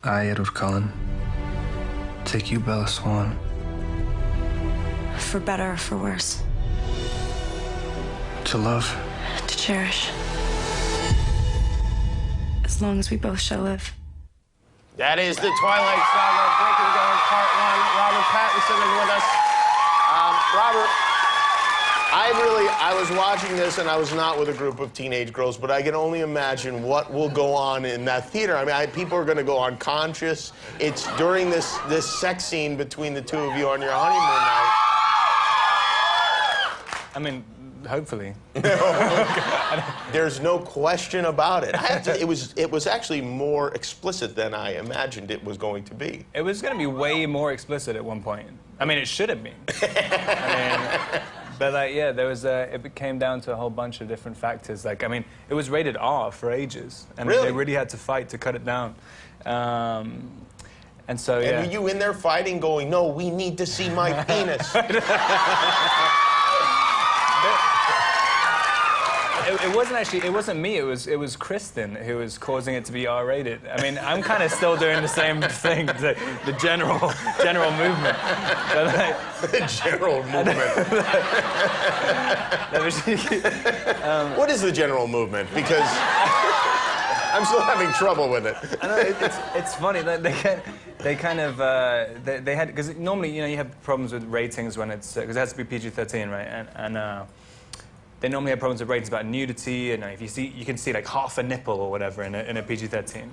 I, Edward Cullen, take you, Bella Swan. For better or for worse. To love. To cherish. As long as we both shall live. That is the Twilight Saga Breaking Dawn Part 1. Robert Pattinson is with us. Robert, I was watching this and I was not with a group of teenage girls, but I can only imagine what will go on in that theater. I mean, people are going to go unconscious. It's during this sex scene between the two of you on your honeymoon night. I mean, hopefully. There's no question about it. It was actually more explicit than I imagined it was going to be. It was going to be way more explicit at one point. I mean, it should have been. But like, yeah, there was it came down to a whole bunch of different factors. Like, I mean, it was rated R for ages, and really? They really had to fight to cut it down. And so, yeah. And were you in there fighting, going, "No, we need to see my penis"? It wasn't me. It was Kristen who was causing it to be R-rated. I mean, I'm kind of still doing the same thing, the general movement. But like, the general movement. What is the general movement? Because I'm still having trouble with it. I know, it's funny. They had, because normally, you know, you have problems with ratings when it's, because it has to be PG-13, right? And they normally have problems with ratings about nudity, and if you can see like half a nipple or whatever in a PG-13.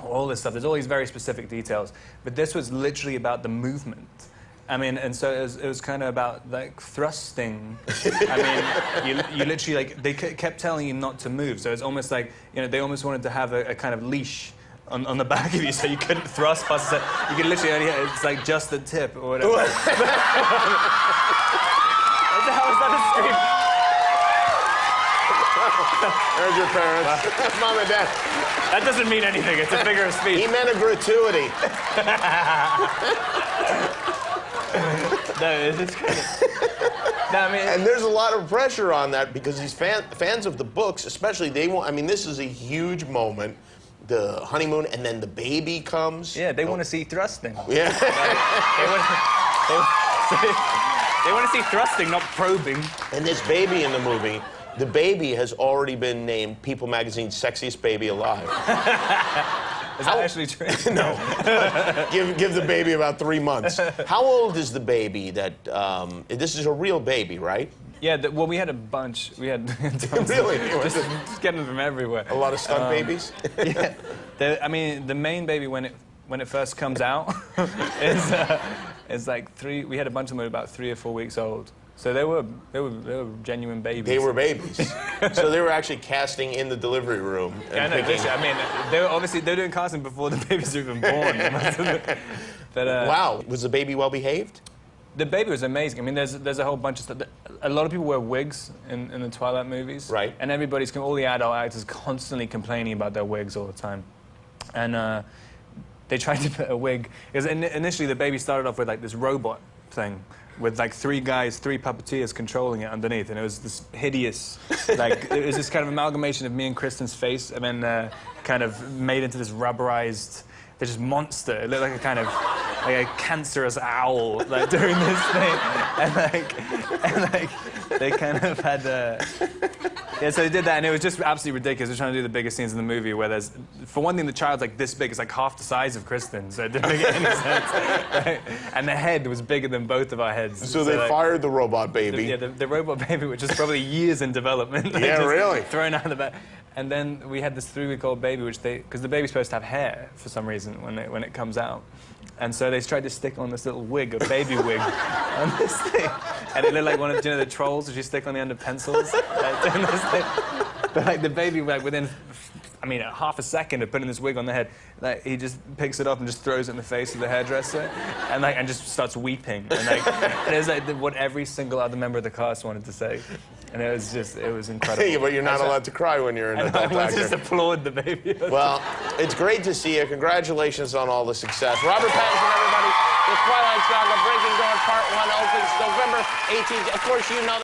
All this stuff. There's all these very specific details. But this was literally about the movement. I mean, and so it was kind of about like thrusting. I mean, you literally, like, they kept telling you not to move. So it's almost like, you know, they almost wanted to have a kind of leash on the back of you, so you couldn't thrust past it. You could literally only, it's like just the tip or whatever. How is that a stream? There's your parents. Mom and Dad. That doesn't mean anything. It's a figure of speech. He meant a gratuity. No, it's kind of... No, I mean... And there's a lot of pressure on that because these fans of the books, especially, they want... I mean, this is a huge moment. The honeymoon, and then the baby comes. Yeah, they want to see thrusting. Yeah. They want to see thrusting, not probing. And this baby in the movie... The baby has already been named People Magazine's sexiest baby alive. Is that actually true? No. Give the baby about 3 months. How old is the baby that... this is a real baby, right? Yeah, well, we had a bunch. We had... Really? Just getting them from everywhere. A lot of stunt babies? Yeah. I mean, the main baby, when it first comes out, is like 3... We had a bunch of them about 3 or 4 weeks old. So they were genuine babies. They were babies. So they were actually casting in the delivery room. And picking... I mean, they were doing casting before the babies were even born. But, wow, was the baby well behaved? The baby was amazing. I mean, there's a whole bunch of stuff. A lot of people wear wigs in the Twilight movies. Right. And all the adult actors constantly complaining about their wigs all the time. And they tried to put a wig, because initially the baby started off with like this robot thing, with like 3 puppeteers controlling it underneath, and it was this hideous, like, it was this kind of amalgamation of me and Kristen's face, and then kind of made into this rubberized, this monster. It looked like a kind of, like a cancerous owl, like, doing this thing, and they kind of had, yeah, so they did that, and it was just absolutely ridiculous. They're trying to do the biggest scenes in the movie, where there's, for one thing, the child's like this big. It's like half the size of Kristen, so it didn't make any sense. Right? And the head was bigger than both of our heads. So they fired the robot baby. The robot baby, which is probably years in development. Like, yeah, really? Thrown out of the back. And then we had this 3-week-old baby, because the baby's supposed to have hair for some reason when it comes out. And so they tried to stick on this little wig, a baby wig, on this thing. And it looked like one of, you know, the trolls that you stick on the end of pencils? Doing this thing. But like the baby, like within, I mean, half a second of putting this wig on the head, like he just picks it up and just throws it in the face of the hairdresser, and just starts weeping. And it was like what every single other member of the cast wanted to say. And it was incredible. Hey, but you're not allowed to cry when you're an adult actor. I just applaud the baby. Well, it's great to see you. Congratulations on all the success. Robert Pattinson, everybody. The Twilight Saga Breaking Dawn Part 1 opens November 18th. Of course, you know